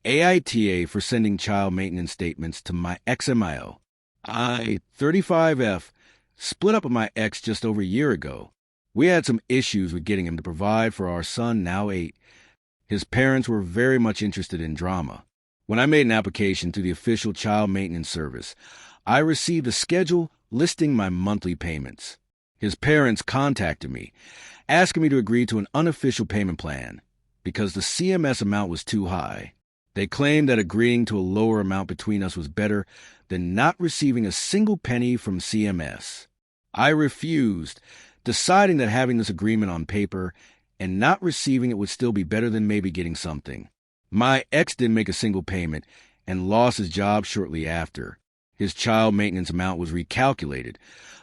AITA for sending child maintenance statements to my ex-MIO. I, 35F, split up with my ex just over a year ago. We had some issues with getting him to provide for our son, now 8. His parents were very much interested in drama. When I made an application through the official child maintenance service, I received a schedule listing my monthly payments. His parents contacted me, asking me to agree to an unofficial payment plan because the CMS amount was too high. They claimed that agreeing to a lower amount between us was better than not receiving a single penny from CMS. I refused, deciding that having this agreement on paper and not receiving it would still be better than maybe getting something. My ex didn't make a single payment and lost his job shortly after. His child maintenance amount was recalculated,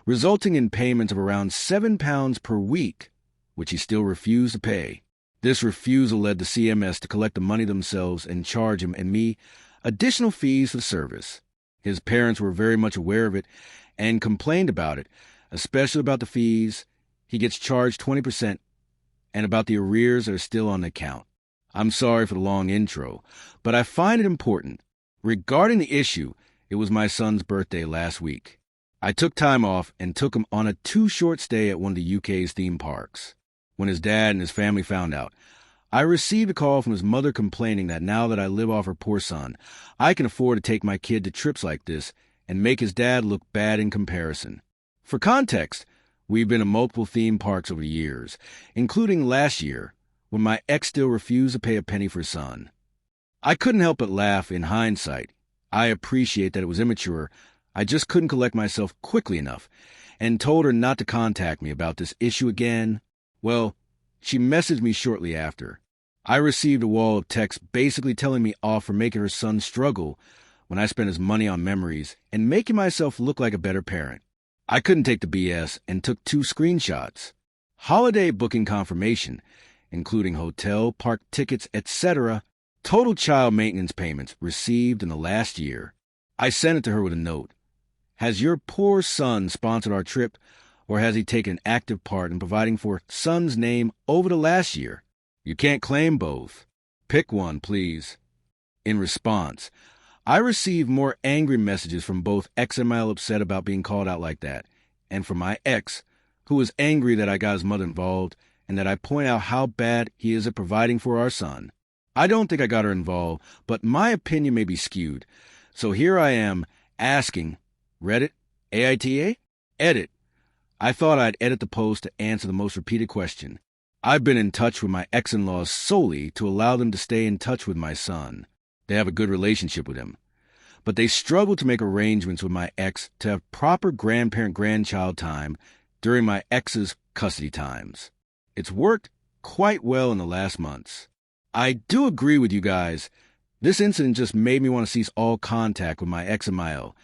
resulting in payments of around £7 per week, which he still refused to pay. This refusal led the CMS to collect the money themselves and charge him and me additional fees for the service. His parents were very much aware of it and complained about it, especially about the fees. He gets charged 20%, and about the arrears that are still on the account. I'm sorry for the long intro, but I find it important. Regarding the issue, it was my son's birthday last week. I took time off and took him on a too-short stay at one of the UK's theme parks. When his dad and his family found out, I received a call from his mother complaining that now that I live off her poor son, I can afford to take my kid to trips like this and make his dad look bad in comparison. For context, we've been to multiple theme parks over the years, including last year, when my ex still refused to pay a penny for his son. I couldn't help but laugh in hindsight. I appreciate that it was immature. I just couldn't collect myself quickly enough and told her not to contact me about this issue again. Well, she messaged me shortly after. I received a wall of texts basically telling me off for making her son struggle when I spent his money on memories and making myself look like a better parent. I couldn't take the BS and took 2 screenshots. Holiday booking confirmation, including hotel, park tickets, etc., total child maintenance payments received in the last year. I sent it to her with a note. Has your poor son sponsored our trip, or has he taken an active part in providing for son's name over the last year? You can't claim both. Pick one, please. In response, I received more angry messages from both ex and MIO upset about being called out like that, and from my ex, who was angry that I got his mother involved and that I point out how bad he is at providing for our son. I don't think I got her involved, but my opinion may be skewed. So here I am asking, Reddit, AITA, edit. I thought I'd edit the post to answer the most repeated question. I've been in touch with my ex-in-laws solely to allow them to stay in touch with my son. They have a good relationship with him. But they struggle to make arrangements with my ex to have proper grandparent-grandchild time during my ex's custody times. It's worked quite well in the last months. I do agree with you guys. This incident just made me want to cease all contact with my ex and MIO,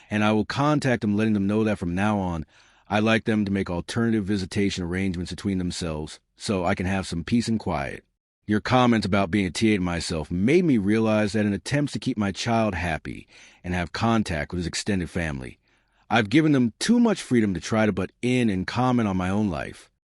and I will contact them letting them know that from now on, I'd like them to make alternative visitation arrangements between themselves so I can have some peace and quiet. Your comments about being a TA to myself made me realize that in attempts to keep my child happy and have contact with his extended family, I've given them too much freedom to try to butt in and comment on my own life.